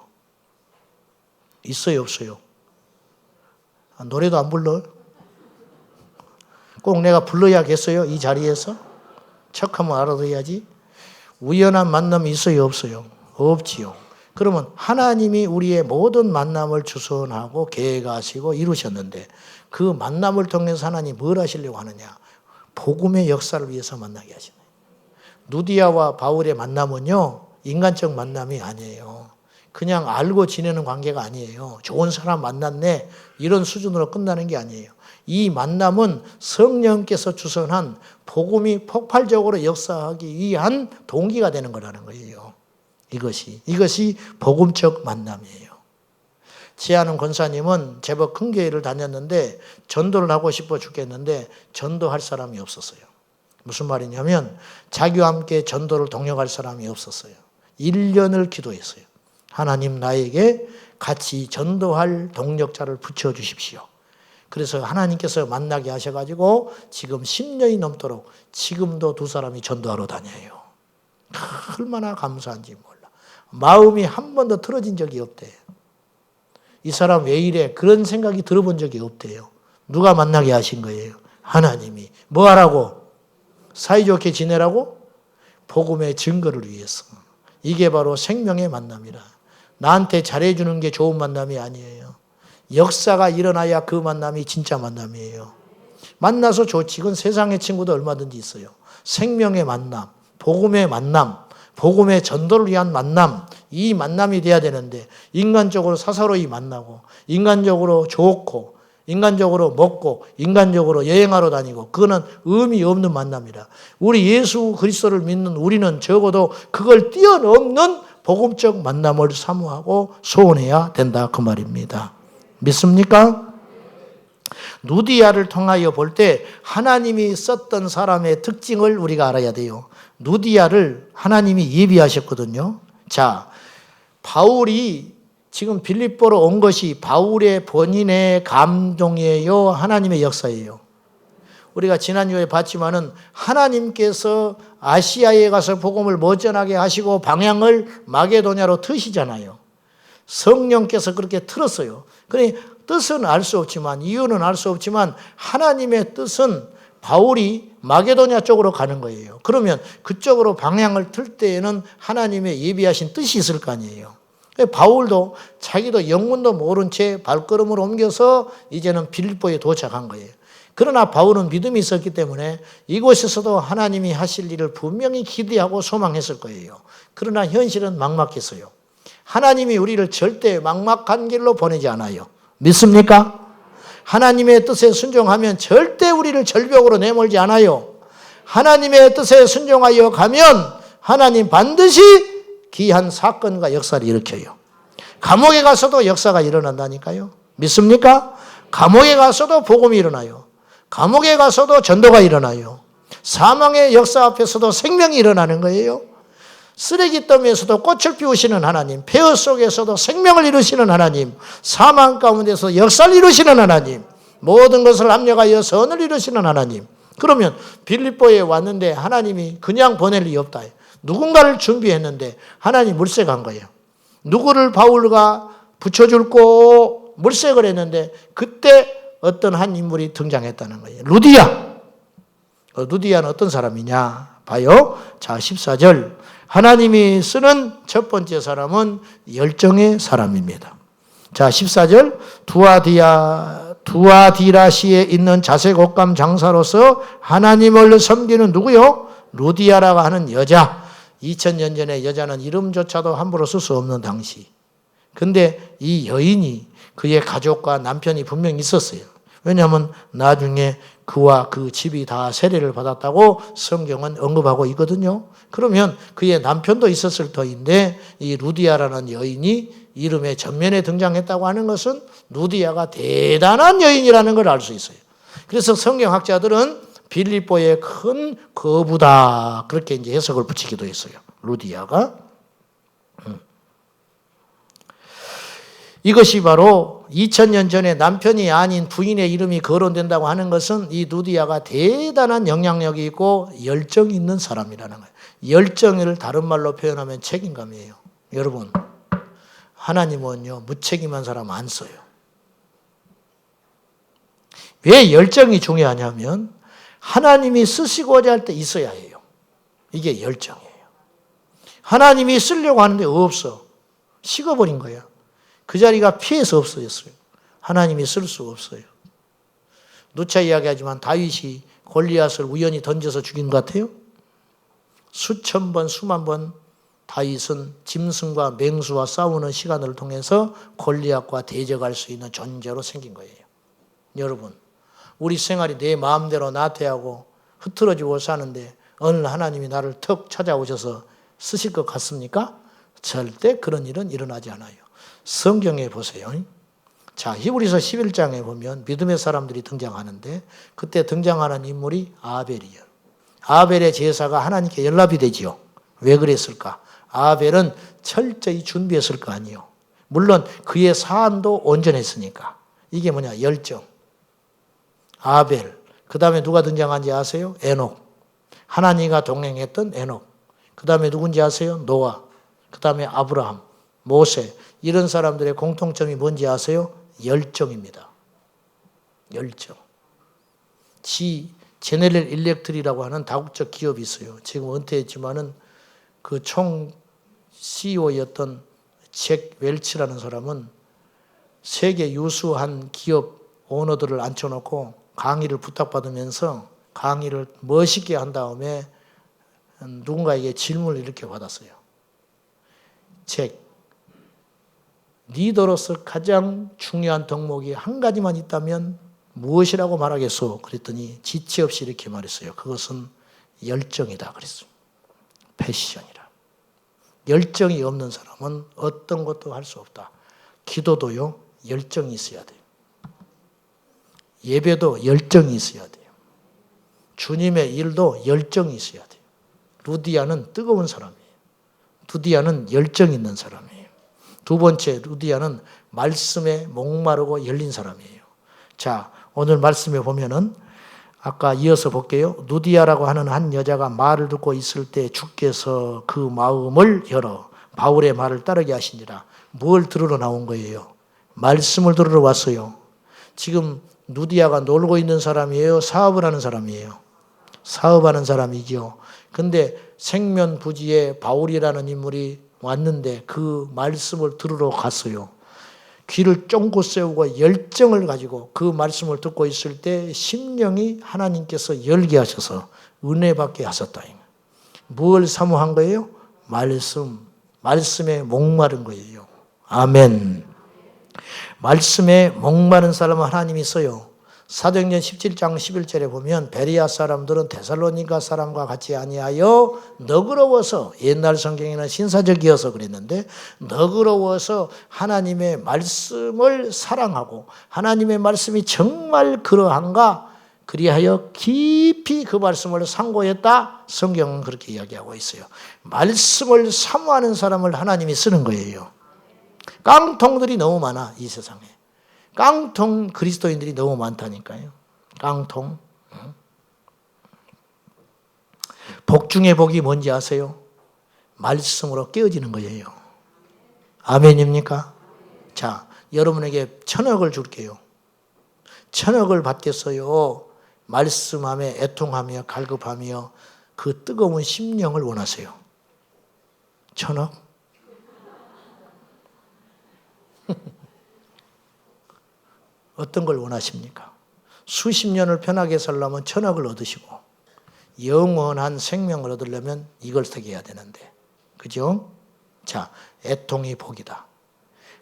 Speaker 1: 있어요, 없어요? 노래도 안 불러? 꼭 내가 불러야겠어요? 이 자리에서? 척하면 알아둬야지. 우연한 만남이 있어요, 없어요? 없지요. 그러면 하나님이 우리의 모든 만남을 주선하고 계획하시고 이루셨는데 그 만남을 통해서 하나님 뭘 하시려고 하느냐? 복음의 역사를 위해서 만나게 하시네요. 누디아와 바울의 만남은요, 인간적 만남이 아니에요. 그냥 알고 지내는 관계가 아니에요. 좋은 사람 만났네 이런 수준으로 끝나는 게 아니에요. 이 만남은 성령께서 주선한 복음이 폭발적으로 역사하기 위한 동기가 되는 거라는 거예요. 이것이 복음적 만남이에요. 지하는 권사님은 제법 큰 교회를 다녔는데 전도를 하고 싶어 죽겠는데 전도할 사람이 없었어요. 무슨 말이냐면 자기와 함께 전도를 동역할 사람이 없었어요. 1년을 기도했어요. 하나님 나에게 같이 전도할 동력자를 붙여주십시오. 그래서 하나님께서 만나게 하셔가지고 지금 10년이 넘도록 지금도 두 사람이 전도하러 다녀요. 얼마나 감사한지 몰라. 마음이 한 번도 틀어진 적이 없대요. 이 사람 왜 이래? 그런 생각이 들어본 적이 없대요. 누가 만나게 하신 거예요? 하나님이. 뭐 하라고? 사이좋게 지내라고? 복음의 증거를 위해서. 이게 바로 생명의 만남이라. 나한테 잘해주는 게 좋은 만남이 아니에요. 역사가 일어나야 그 만남이 진짜 만남이에요. 만나서 좋지. 그건 세상의 친구도 얼마든지 있어요. 생명의 만남, 복음의 만남, 복음의 전도를 위한 만남, 이 만남이 돼야 되는데 인간적으로 사사로이 만나고 인간적으로 좋고 인간적으로 먹고 인간적으로 여행하러 다니고 그거는 의미 없는 만남이라. 우리 예수 그리스도를 믿는 우리는 적어도 그걸 뛰어넘는 복음적 만남을 사모하고 소원해야 된다 그 말입니다. 믿습니까? 누디아를 통하여 볼 때 하나님이 썼던 사람의 특징을 우리가 알아야 돼요. 누디아를 하나님이 예비하셨거든요. 자, 바울이 지금 빌립보로 온 것이 바울의 본인의 감동이에요? 하나님의 역사예요? 우리가 지난주에 봤지만은 하나님께서 아시아에 가서 복음을 먼저나게 하시고 방향을 마게도냐로 트시잖아요. 성령께서 그렇게 틀었어요. 그러니 뜻은 알 수 없지만 이유는 알 수 없지만 하나님의 뜻은 바울이 마게도냐 쪽으로 가는 거예요. 그러면 그쪽으로 방향을 틀 때에는 하나님의 예비하신 뜻이 있을 거 아니에요. 바울도 자기도 영문도 모른 채 발걸음을 옮겨서 이제는 빌립보에 도착한 거예요. 그러나 바울은 믿음이 있었기 때문에 이곳에서도 하나님이 하실 일을 분명히 기대하고 소망했을 거예요. 그러나 현실은 막막했어요. 하나님이 우리를 절대 막막한 길로 보내지 않아요. 믿습니까? 하나님의 뜻에 순종하면 절대 우리를 절벽으로 내몰지 않아요. 하나님의 뜻에 순종하여 가면 하나님 반드시 귀한 사건과 역사를 일으켜요. 감옥에 가서도 역사가 일어난다니까요. 믿습니까? 감옥에 가서도 복음이 일어나요. 감옥에 가서도 전도가 일어나요. 사망의 역사 앞에서도 생명이 일어나는 거예요. 쓰레기더미에서도 꽃을 피우시는 하나님, 폐허 속에서도 생명을 이루시는 하나님, 사망 가운데서 역사를 이루시는 하나님, 모든 것을 합력하여 선을 이루시는 하나님. 그러면 빌립보에 왔는데 하나님이 그냥 보낼 리 없다. 누군가를 준비했는데 하나님 물색한 거예요. 누구를 바울과 붙여줄고 물색을 했는데 그때 어떤 한 인물이 등장했다는 거예요. 루디아. 루디아는 어떤 사람이냐? 봐요. 자, 14절. 하나님이 쓰는 첫 번째 사람은 열정의 사람입니다. 자, 14절. 두아디라시에 있는 자색옷감 장사로서 하나님을 섬기는 누구요? 루디아라고 하는 여자. 2000년 전에 여자는 이름조차도 함부로 쓸 수 없는 당시. 근데 이 여인이 그의 가족과 남편이 분명히 있었어요. 왜냐하면 나중에 그와 그 집이 다 세례를 받았다고 성경은 언급하고 있거든요. 그러면 그의 남편도 있었을 터인데 이 루디아라는 여인이 이름의 전면에 등장했다고 하는 것은 루디아가 대단한 여인이라는 걸 알 수 있어요. 그래서 성경학자들은 빌립보의 큰 거부다 그렇게 이제 해석을 붙이기도 했어요. 루디아가. 이것이 바로 2000년 전에 남편이 아닌 부인의 이름이 거론된다고 하는 것은 이 루디아가 대단한 영향력이 있고 열정이 있는 사람이라는 거예요. 열정을 다른 말로 표현하면 책임감이에요. 여러분, 하나님은요, 무책임한 사람 안 써요. 왜 열정이 중요하냐면 하나님이 쓰시고자 할 때 있어야 해요. 이게 열정이에요. 하나님이 쓰려고 하는데 없어. 식어버린 거야. 그 자리가 피해서 없어졌어요. 하나님이 쓸 수 없어요. 누차 이야기하지만 다윗이 골리앗을 우연히 던져서 죽인 것 같아요? 수천 번, 수만 번 다윗은 짐승과 맹수와 싸우는 시간을 통해서 골리앗과 대적할 수 있는 존재로 생긴 거예요. 여러분, 우리 생활이 내 마음대로 나태하고 흐트러지고 사는데 어느 하나님이 나를 턱 찾아오셔서 쓰실 것 같습니까? 절대 그런 일은 일어나지 않아요. 성경에 보세요. 자, 히브리서 11장에 보면 믿음의 사람들이 등장하는데 그때 등장하는 인물이 아벨이에요. 아벨의 제사가 하나님께 연락이 되지요. 왜 그랬을까? 아벨은 철저히 준비했을 거 아니에요. 물론 그의 사안도 온전했으니까. 이게 뭐냐? 열정. 아벨. 그 다음에 누가 등장한지 아세요? 에녹. 하나님과 동행했던 에녹. 그 다음에 누군지 아세요? 노아. 그 다음에 아브라함, 모세. 이런 사람들의 공통점이 뭔지 아세요? 열정입니다. 열정. 제네럴 일렉트리라고 하는 다국적 기업이 있어요. 지금 은퇴했지만은 그 총 CEO였던 잭 웰치라는 사람은 세계 유수한 기업 오너들을 앉혀놓고 강의를 부탁받으면서 강의를 멋있게 한 다음에 누군가에게 질문을 이렇게 받았어요. 잭, 리더로서 가장 중요한 덕목이 한 가지만 있다면 무엇이라고 말하겠소? 그랬더니 지체 없이 이렇게 말했어요. 그것은 열정이다 그랬어요. 패션이라. 열정이 없는 사람은 어떤 것도 할 수 없다. 기도도요, 열정이 있어야 돼요. 예배도 열정이 있어야 돼요. 주님의 일도 열정이 있어야 돼요. 루디아는 뜨거운 사람이에요. 루디아는 열정 있는 사람이에요. 두 번째, 루디아는 말씀에 목마르고 열린 사람이에요. 자, 오늘 말씀에 보면은 아까 이어서 볼게요. 루디아라고 하는 한 여자가 말을 듣고 있을 때 주께서 그 마음을 열어 바울의 말을 따르게 하시니라. 뭘 들으러 나온 거예요? 말씀을 들으러 왔어요. 지금 루디아가 놀고 있는 사람이에요? 사업을 하는 사람이에요? 사업하는 사람이죠. 근데 생면부지에 바울이라는 인물이 왔는데 그 말씀을 들으러 갔어요. 귀를 쫑긋 세우고 열정을 가지고 그 말씀을 듣고 있을 때 심령이 하나님께서 열게 하셔서 은혜 받게 하셨다. 뭘 사모한 거예요? 말씀에 목마른 거예요. 아멘. 말씀에 목마른 사람은 하나님이 써요. 사도행전 17장 11절에 보면 베레아 사람들은 데살로니가 사람과 같이 아니하여 너그러워서, 옛날 성경에는 신사적이어서 그랬는데 너그러워서 하나님의 말씀을 사랑하고 하나님의 말씀이 정말 그러한가 그리하여 깊이 그 말씀을 상고했다. 성경은 그렇게 이야기하고 있어요. 말씀을 사모하는 사람을 하나님이 쓰는 거예요. 깡통들이 너무 많아, 이 세상에. 깡통 그리스도인들이 너무 많다니까요. 깡통. 복 중에 복이 뭔지 아세요? 말씀으로 깨어지는 거예요. 아멘입니까? 자, 여러분에게 1,000억을 줄게요. 1,000억을 받겠어요. 말씀하며 애통하며 갈급하며 그 뜨거운 심령을 원하세요. 1,000억? 어떤 걸 원하십니까? 수십 년을 편하게 살려면 1,000억을 얻으시고 영원한 생명을 얻으려면 이걸 택해야 되는데, 그죠? 자, 애통이 복이다.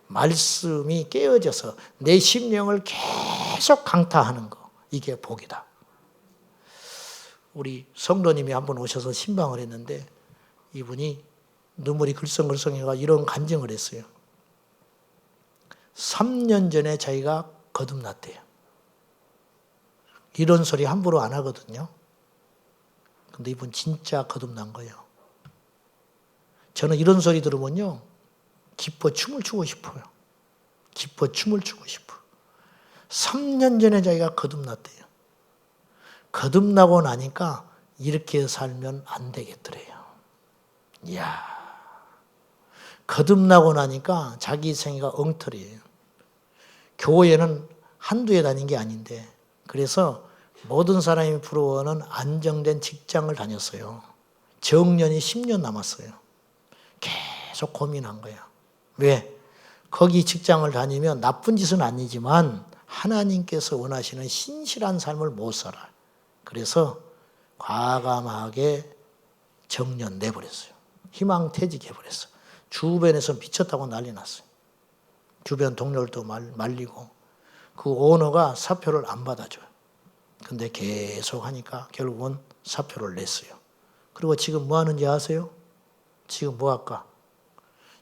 Speaker 1: 말씀이 깨어져서 내 심령을 계속 강타하는 거, 이게 복이다. 우리 성도님이 한 번 오셔서 신방을 했는데 이분이 눈물이 글썽글썽해가 이런 간증을 했어요. 3년 전에 자기가 거듭났대요. 이런 소리 함부로 안 하거든요. 근데 이분 진짜 거듭난 거예요. 저는 이런 소리 들으면요, 기뻐 춤을 추고 싶어요. 기뻐 춤을 추고 싶어. 3년 전에 자기가 거듭났대요. 거듭나고 나니까 이렇게 살면 안 되겠더래요. 이야, 거듭나고 나니까 자기 생애가 엉터리예요. 교회는 한두 해 다닌 게 아닌데, 그래서 모든 사람이 부러워하는 안정된 직장을 다녔어요. 정년이 10년 남았어요. 계속 고민한 거예요. 왜? 거기 직장을 다니면 나쁜 짓은 아니지만 하나님께서 원하시는 신실한 삶을 못 살아. 그래서 과감하게 정년 내버렸어요. 희망퇴직해버렸어. 주변에서 미쳤다고 난리 났어요. 주변 동료들도 말리고 그 오너가 사표를 안 받아줘요. 근데 계속 하니까 결국은 사표를 냈어요. 그리고 지금 뭐 하는지 아세요? 지금 뭐 할까?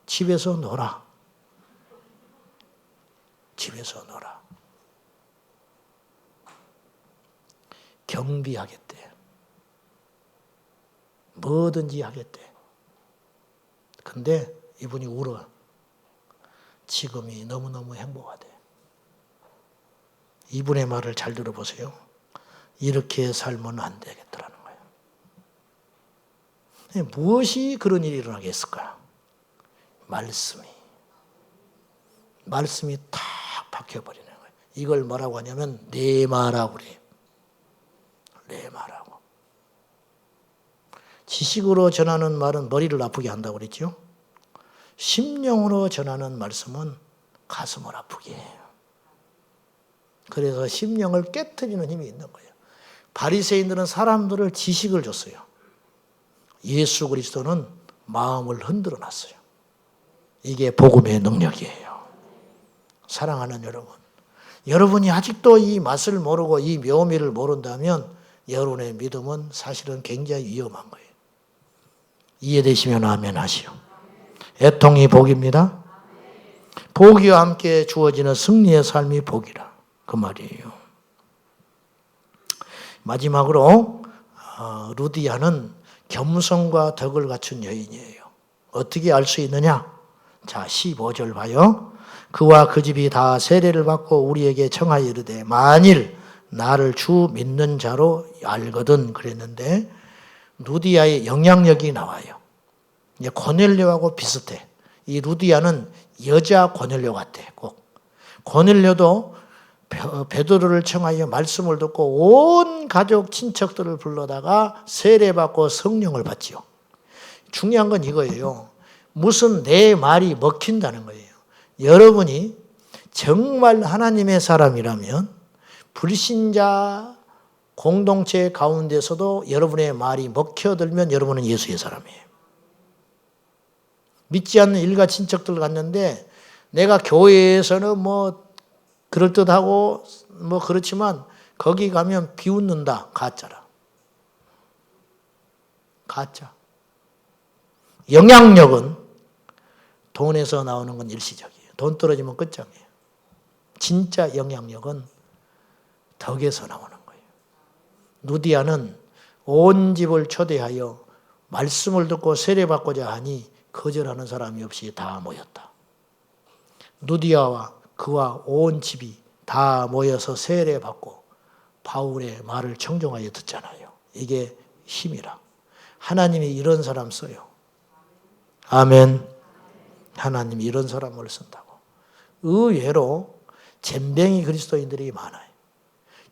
Speaker 1: 집에서 놀아. 집에서 놀아. 경비하겠대. 뭐든지 하겠대. 근데 이분이 울어. 지금이 너무너무 행복하대. 이분의 말을 잘 들어보세요. 이렇게 살면 안 되겠더라는 거예요. 무엇이 그런 일이 일어나게 했을까? 말씀이 탁 박혀버리는 거예요. 이걸 뭐라고 하냐면 레마라고 그래요. 레마라고. 지식으로 전하는 말은 머리를 아프게 한다고 그랬죠. 심령으로 전하는 말씀은 가슴을 아프게 해요. 그래서 심령을 깨트리는 힘이 있는 거예요. 바리새인들은 사람들을 지식을 줬어요. 예수 그리스도는 마음을 흔들어 놨어요. 이게 복음의 능력이에요. 사랑하는 여러분, 여러분이 아직도 이 맛을 모르고 이 묘미를 모른다면 여러분의 믿음은 사실은 굉장히 위험한 거예요. 이해되시면 아멘 하시오. 애통이 복입니다. 복이와 함께 주어지는 승리의 삶이 복이라 그 말이에요. 마지막으로 루디아는 겸손과 덕을 갖춘 여인이에요. 어떻게 알 수 있느냐? 자, 15절 봐요. 그와 그 집이 다 세례를 받고 우리에게 청하여 이르되 만일 나를 주 믿는 자로 알거든 그랬는데 루디아의 영향력이 나와요. 이제 고넬료하고 비슷해. 이 루디아는 여자 고넬료 같아. 꼭. 고넬료도 베드로를 청하여 말씀을 듣고 온 가족 친척들을 불러다가 세례받고 성령을 받지요. 중요한 건 이거예요. 무슨 내 말이 먹힌다는 거예요. 여러분이 정말 하나님의 사람이라면 불신자 공동체 가운데서도 여러분의 말이 먹혀들면 여러분은 예수의 사람이에요. 믿지 않는 일가 친척들 갔는데 내가 교회에서는 뭐 그럴듯하고 뭐 그렇지만 거기 가면 비웃는다. 가짜라. 가짜. 영향력은 돈에서 나오는 건 일시적이에요. 돈 떨어지면 끝장이에요. 진짜 영향력은 덕에서 나오는 거예요. 루디아는 온 집을 초대하여 말씀을 듣고 세례받고자 하니 거절하는 사람이 없이 다 모였다. 루디아와 그와 온 집이 다 모여서 세례받고 바울의 말을 청종하여 듣잖아요. 이게 힘이라. 하나님이 이런 사람 써요. 아멘. 하나님이 이런 사람을 쓴다고. 의외로 젬병이 그리스도인들이 많아요.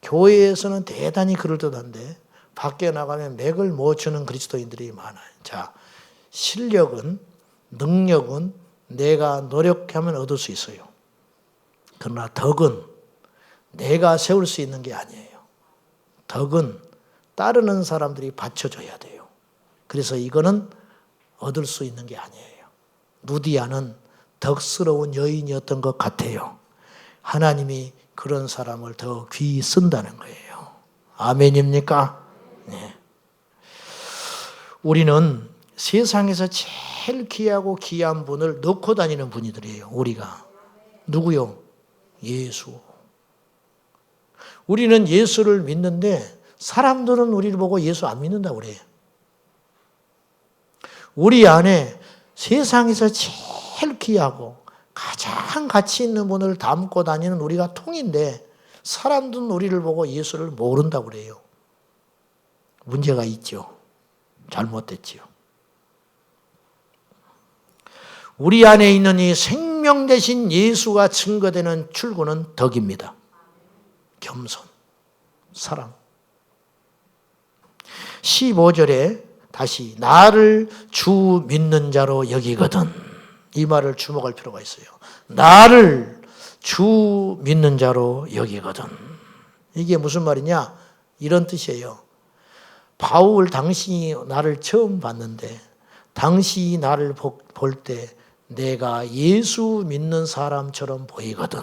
Speaker 1: 교회에서는 대단히 그럴듯한데 밖에 나가면 맥을 못 추는 그리스도인들이 많아요. 자, 실력은, 능력은 내가 노력하면 얻을 수 있어요. 그러나 덕은 내가 세울 수 있는 게 아니에요. 덕은 따르는 사람들이 받쳐줘야 돼요. 그래서 이거는 얻을 수 있는 게 아니에요. 루디아는 덕스러운 여인이었던 것 같아요. 하나님이 그런 사람을 더 귀히 쓴다는 거예요. 아멘입니까? 네. 우리는 세상에서 제일 귀하고 귀한 분을 넣고 다니는 분이들이에요. 우리가. 누구요? 예수. 우리는 예수를 믿는데 사람들은 우리를 보고 예수 안 믿는다고 그래요. 우리 안에 세상에서 제일 귀하고 가장 가치 있는 분을 담고 다니는 우리가 통인데 사람들은 우리를 보고 예수를 모른다고 그래요. 문제가 있죠. 잘못됐지요. 우리 안에 있는 이 생명 대신 예수가 증거되는 출구는 덕입니다. 겸손, 사랑. 15절에 다시 나를 주 믿는 자로 여기거든. 이 말을 주목할 필요가 있어요. 나를 주 믿는 자로 여기거든. 이게 무슨 말이냐? 이런 뜻이에요. 바울 당신이 나를 처음 봤는데 당신이 나를 볼 때 내가 예수 믿는 사람처럼 보이거든.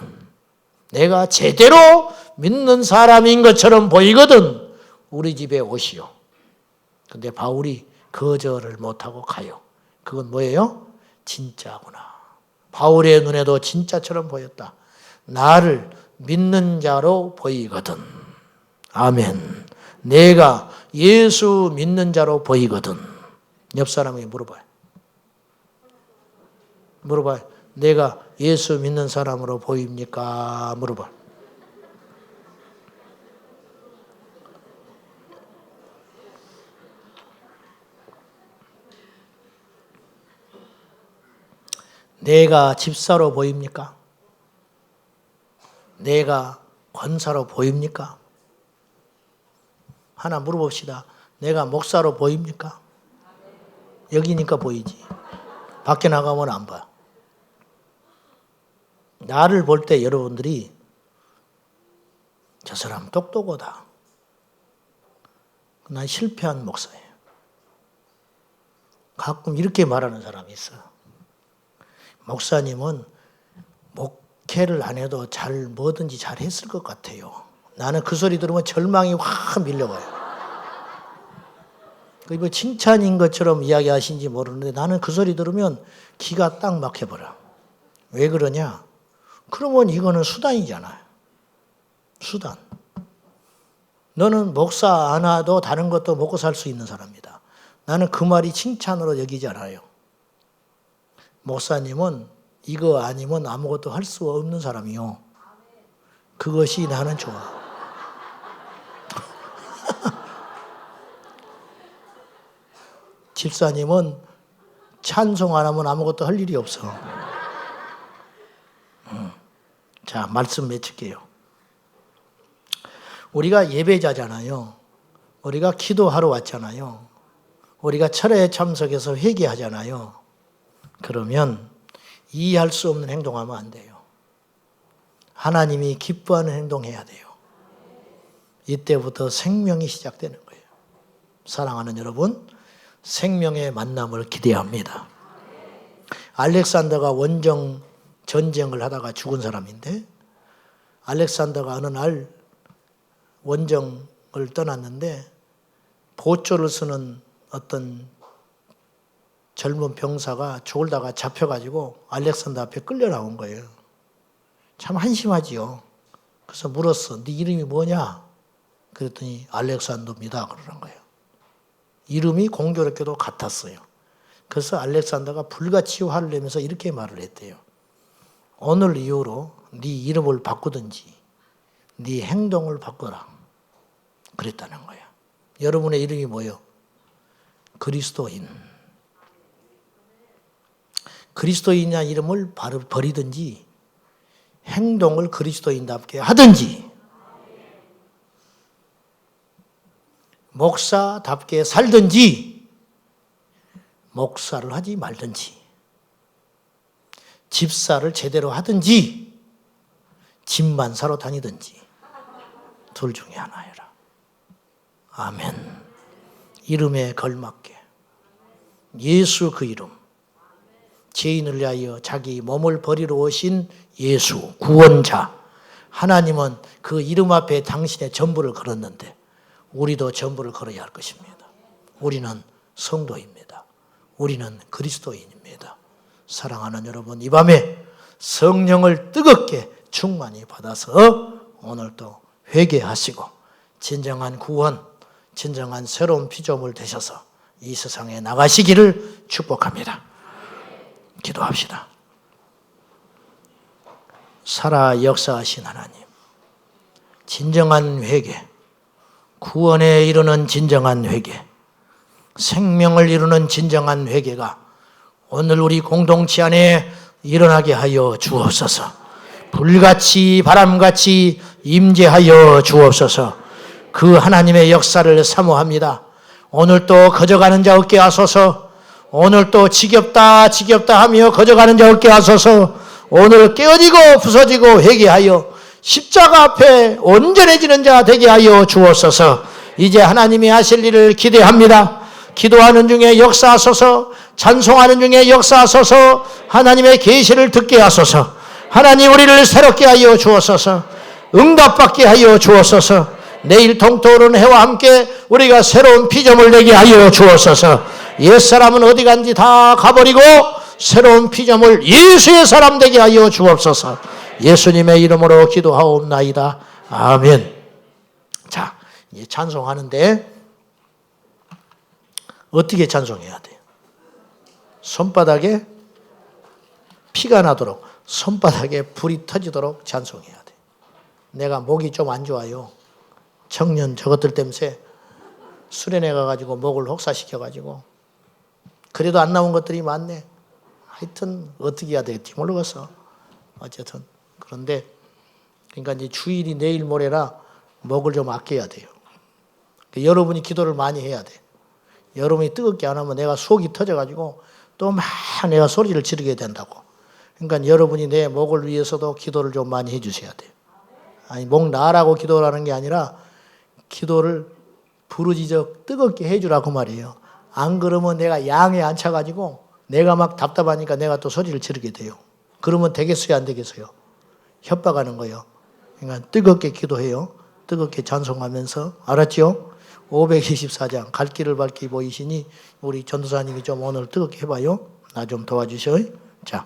Speaker 1: 내가 제대로 믿는 사람인 것처럼 보이거든. 우리 집에 오시오. 근데 바울이 거절을 못하고 가요. 그건 뭐예요? 진짜구나. 바울의 눈에도 진짜처럼 보였다. 나를 믿는 자로 보이거든. 아멘. 내가 예수 믿는 자로 보이거든. 옆 사람에게 물어봐요. 내가 예수 믿는 사람으로 보입니까? 물어봐요. 내가 집사로 보입니까? 내가 권사로 보입니까? 하나 물어봅시다. 내가 목사로 보입니까? 여기니까 보이지. 밖에 나가면 안 봐. 나를 볼 때 여러분들이 저 사람 똑똑하다. 난 실패한 목사예요. 가끔 이렇게 말하는 사람이 있어요. 목사님은 목회를 안 해도 뭐든지 잘 했을 것 같아요. 나는 그 소리 들으면 절망이 확 밀려와요. 이거 칭찬인 것처럼 이야기하신지 모르는데 나는 그 소리 들으면 기가 딱 막혀버려. 왜 그러냐? 그러면 이거는 수단이잖아요. 수단. 너는 목사 안 와도 다른 것도 먹고 살 수 있는 사람이다. 나는 그 말이 칭찬으로 여기지 않아요. 목사님은 이거 아니면 아무것도 할 수 없는 사람이요. 그것이 나는 좋아. 집사님은 찬송 안 하면 아무것도 할 일이 없어. 자, 말씀 맺을게요. 우리가 예배자잖아요. 우리가 기도하러 왔잖아요. 우리가 철회에 참석해서 회개하잖아요. 그러면 이해할 수 없는 행동하면 안 돼요. 하나님이 기뻐하는 행동해야 돼요. 이때부터 생명이 시작되는 거예요. 사랑하는 여러분, 생명의 만남을 기대합니다. 알렉산더가 원정 전쟁을 하다가 죽은 사람인데, 알렉산더가 어느 날 원정을 떠났는데 보초를 쓰는 어떤 젊은 병사가 죽을다가 잡혀가지고 알렉산더 앞에 끌려 나온 거예요. 참 한심하지요. 그래서 물었어. 네 이름이 뭐냐? 그랬더니 알렉산더입니다. 그러는 거예요. 이름이 공교롭게도 같았어요. 그래서 알렉산더가 불같이 화를 내면서 이렇게 말을 했대요. 오늘 이후로 네 이름을 바꾸든지 네 행동을 바꿔라. 그랬다는 거예요. 여러분의 이름이 뭐예요? 그리스도인. 그리스도인이라는 이름을 버리든지 행동을 그리스도인답게 하든지 목사답게 살든지 목사를 하지 말든지 집사를 제대로 하든지 집만 사러 다니든지 둘 중에 하나여라. 아멘. 이름에 걸맞게 예수 그 이름, 죄인을 위하여 자기 몸을 버리러 오신 예수 구원자, 하나님은 그 이름 앞에 당신의 전부를 걸었는데 우리도 전부를 걸어야 할 것입니다. 우리는 성도입니다. 우리는 그리스도인입니다. 사랑하는 여러분, 이 밤에 성령을 뜨겁게 충만히 받아서 오늘도 회개하시고 진정한 구원, 진정한 새로운 피조물 되셔서 이 세상에 나가시기를 축복합니다. 기도합시다. 살아 역사하신 하나님, 진정한 회개, 구원에 이르는 진정한 회개, 생명을 이루는 진정한 회개가 오늘 우리 공동체 안에 일어나게 하여 주옵소서. 불같이 바람같이 임재하여 주옵소서. 그 하나님의 역사를 사모합니다. 오늘 또 거저가는 자 없게 하소서. 오늘 또 지겹다 하며 거저가는 자 없게 하소서. 오늘 깨어지고 부서지고 회개하여 십자가 앞에 온전해지는 자 되게 하여 주옵소서. 이제 하나님이 하실 일을 기대합니다. 기도하는 중에 역사하소서. 찬송하는 중에 역사하소서. 하나님의 계시를 듣게 하소서. 하나님 우리를 새롭게 하여 주옵소서. 응답받게 하여 주옵소서. 내일 동토오르는 해와 함께 우리가 새로운 피조물 되게 하여 주옵소서. 옛사람은 어디 간지 다 가버리고 새로운 피조물 예수의 사람 되게 하여 주옵소서. 예수님의 이름으로 기도하옵나이다. 아멘. 자, 이제 찬송하는데 어떻게 찬송해야 돼요? 손바닥에 피가 나도록, 손바닥에 불이 터지도록 찬송해야 돼. 내가 목이 좀 안 좋아요. 청년 저것들 때문에 수련회 가가지고 목을 혹사시켜가지고 그래도 안 나온 것들이 많네. 하여튼 어떻게 해야 될지 모르겠어. 어쨌든 그런데 그러니까 이제 주일이 내일 모레라 목을 좀 아껴야 돼요. 그러니까 여러분이 기도를 많이 해야 돼. 여러분이 뜨겁게 안 하면 내가 속이 터져가지고 또 막 내가 소리를 지르게 된다고. 그러니까 여러분이 내 목을 위해서도 기도를 좀 많이 해주셔야 돼요. 아니 목 나라고 기도를 하는 게 아니라 기도를 부르짖어 뜨겁게 해주라고 말이에요. 안 그러면 내가 양에 앉혀가지고 내가 막 답답하니까 내가 또 소리를 지르게 돼요. 그러면 되겠어요, 안 되겠어요? 협박하는 거예요. 그러니까 뜨겁게 기도해요. 뜨겁게 찬송하면서. 알았죠? 524장 갈 길을 밝히 보이시니 우리 전도사님이 좀 오늘 뜨겁게 해봐요. 나 좀 도와주셔. 자.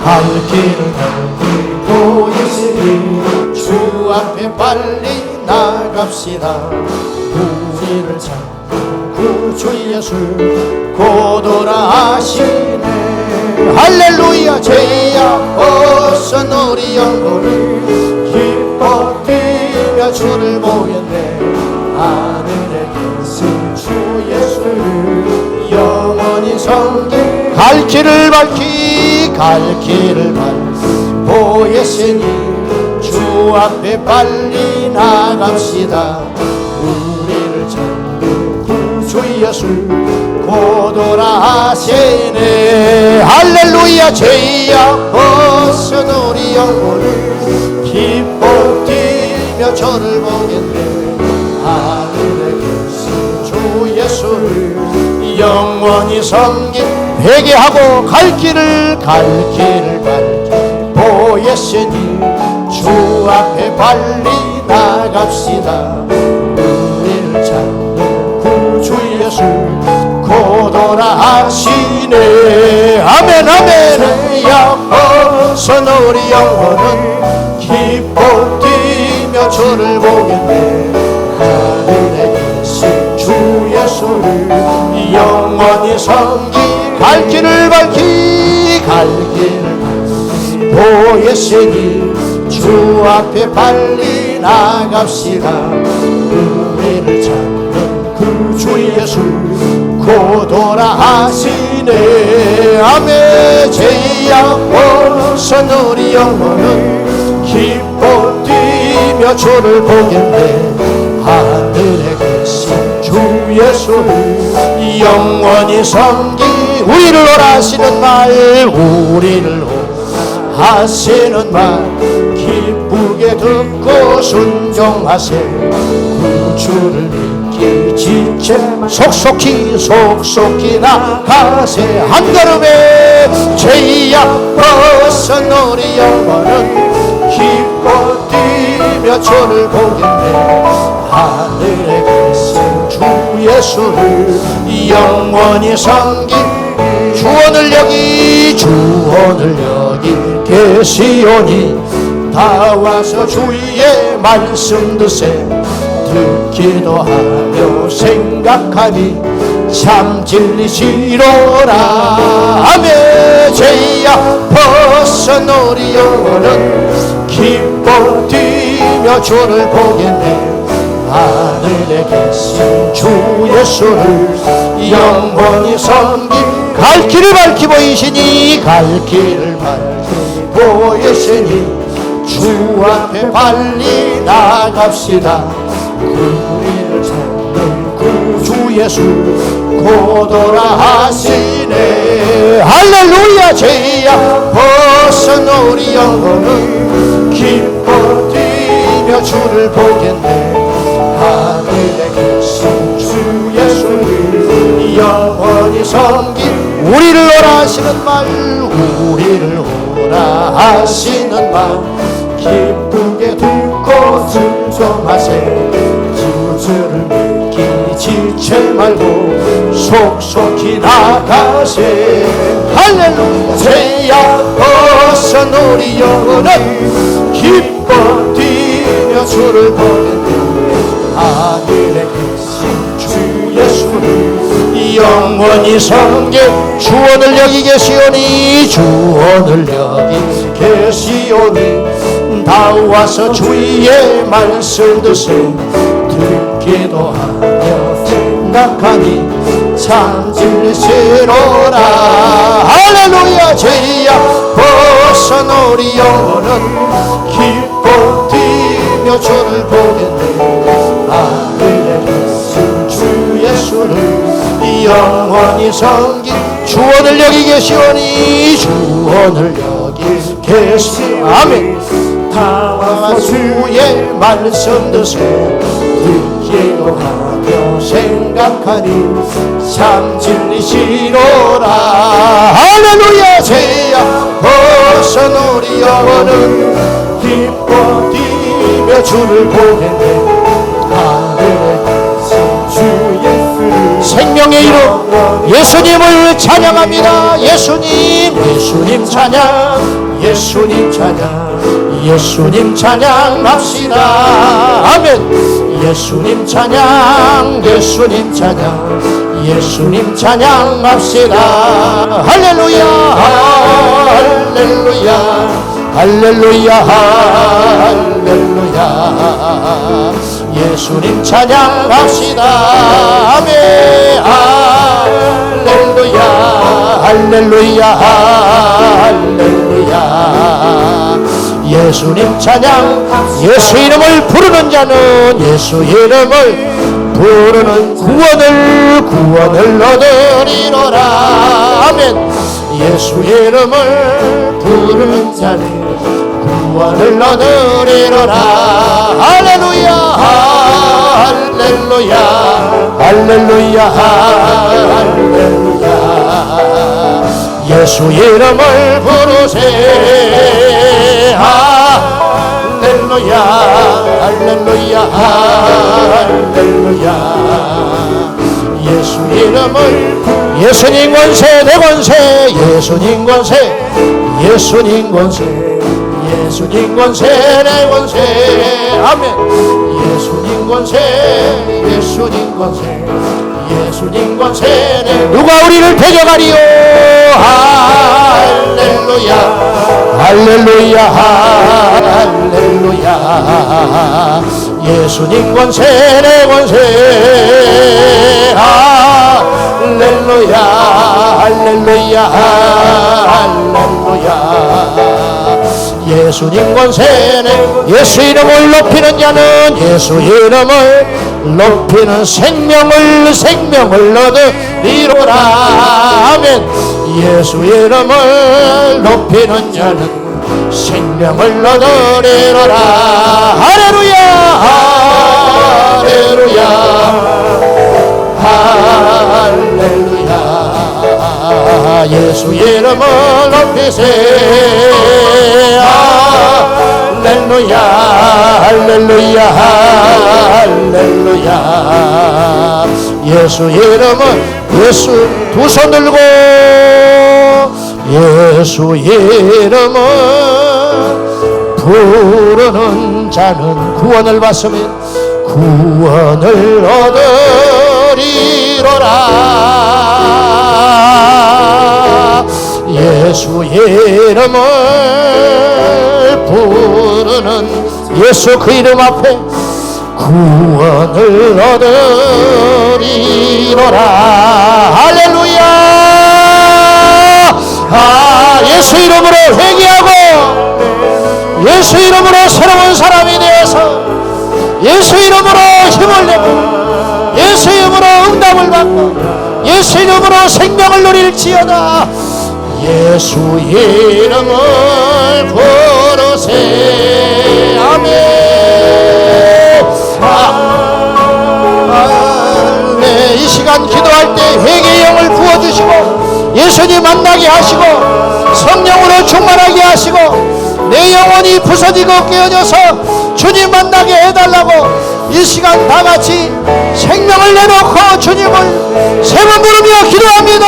Speaker 1: 갈 길을 밝히 보이시니 주 앞에 빨리 나갑시다. 우리를 찾고 구주 예수 곧 오라 하시네. 할렐루야. 죄악 벗은 우리 영혼을 기뻐 뛰며 주를 보겠네. 하늘에 계신 주 예수를 영원히 섬기 갈 길을 밝히 보이시니 주 앞에 빨리 나갑시다. 우리를 찾는 구주 예수 곧 오라 하시네. 할렐루야. 죄악 벗은 우리 영혼을 기뻐 뛰며 저를 보겠네. 하늘에 계신 주 예수를 영원히 섬긴 회개하고 갈 길을 밝히 보이시니 주 앞에 빨리 나갑시다. 우리를 찾는 구주 예수 곧 오라 하시네. 아멘 아멘. 죄악 벗은 우리 영혼은 기뻐 뛰며 주를 보겠네. 하늘에 계신 주 예수를 영원히 섬기 갈 길을 밝히 보이시니 주 앞에 빨리 나갑시다. 우리를 찾는 구주 예수 곧 오라 하시네. 아멘. 죄악 벗은 우리 영혼은 기뻐 뛰며 주를 보겠네. 하늘에 계신 주 예수를 영원히 섬기 우리를 오라 하시는 말 우리를 오라 하시는 말 기쁘게 듣고 순종하세. 구주를 믿기 지체 속속히 나가세. 한 걸음에 죄악 벗은 우리 영혼은 기뻐 뛰며 주를 보겠네. 하늘에 계신 주 예수를 영원히 섬기 주원을 여기 계시오니 다 와서 주의 말씀 드세. 듣기도 하며 생각하니 참 진리시로라. 아멘. 죄악 벗은 우리 영혼은 기뻐 뛰며 주를 보겠네. 하늘에 계신 주 예수를 영원히 섬기 갈 길을 밝히 보이시니 주 앞에 빨리 나갑시다. 우리를 찾는 구주 주 예수 고도라 하시네. 할렐루야. 죄악 벗은 우리 영혼은 기뻐 뛰며 주를 보겠네. 하늘에 계신 주 예수를 영원히 섬긴 우리를 오라 하시는 말, 우리를 오라 하시는 말 기쁘게 듣고 순종하세. 주주를 믿기 지체 말고 속속히 나가세. 할렐루야. 죄악 벗은 우리 영혼은 기뻐 뛰며 주를 보겠네. 하늘에 계신 주 예수를 영원히 섬겨 주원을 여기 계시오니, 주원을 여기 계시오니. 다 와서 주의 말씀 드세. 듣기도 하며 생각하니 참 진리시로라. 할렐루야. 죄악 벗은 우리 영혼은 기뻐 뛰며 주를 보겠네. 하늘에 계신 주 예수를 영원히 섬긴 주원을 여기 계시오니, 주원을 여기 계시오니. 아멘. 다 와서 주의 말씀 드세. 듣기도 하며 생각하니 참 진리시로라. 할렐루야. 죄악 벗은 우리 영혼은 기뻐 뛰며 주를 보겠네. 하늘에 계신 주 예수를 생명의 이름 예수님을 찬양합니다. 예수님, 예수님 찬양, 예수님 찬양, 예수님 찬양합시다. 아멘. 예수님 찬양, 예수님 찬양, 예수님 찬양합시다. 할렐루야. 할렐루야. 할렐루야. 할렐루야. 예수님 찬양합시다. 아멘. 할렐루야. 할렐루야. 할렐루야. 예수님 찬양. 예수 이름을 부르는 자는, 예수 이름을 부르는 구원을 얻으리로라. 아멘. 예수 이름을 부르는 자는 구원을 얻으리로라. 할렐루야. 할렐루야. 할렐루야. 할렐루야. 예수 이름을 부르세. 할렐루야. 할렐루야. 할렐루야. 예수 이름을 예수님 권세 내 권세, 예수님 권세, 예수님 권세, 예수님 권세 내 권세. 아멘. 예수님 권세, 예수님 권세, 예수님 권세 내. 누가 우리를 대적하리요. 할렐루야. 할렐루야. 할렐루야. 예수님 권세 내 권세. 할렐루야. 할렐루야. 할렐루야. 예수님 권세 내. 예수 이름을 높이는 자는, 예수 이름을 높이는 생명을 얻으리로라. 아멘. 예수 이름을 높이는 자는 생명을 얻으리로라. 할렐루야. 할렐루야. 할렐루야. 예수 이름을 높이세. 할렐루야. 할렐루야. 할렐루야. 예수 이름은, 예수 두 손 들고, 예수 이름은 부르는 자는 구원을 받으며 구원을 얻으리로라. 예수 이름을 부르는, 예수 그 이름 앞에 구원을 얻으리로라. 할렐루야. 예수 이름으로 회개하고, 예수 이름으로 새로운 사람이 되어서, 예수 이름으로 힘을 내고, 예수 이름으로 응답 예수 이름으로 생명을 누릴지어다. 예수 이름을 부르세. 아멘. 네, 이 시간 기도할 때 회개의 영을 부어주시고 예수님 만나게 하시고 성령으로 충만하게 하시고 내 영혼이 부서지고 깨어져서 주님 만나게 해달라고 이 시간 다같이 생명을 내놓고 주님을 세 번 부르며 기도합니다.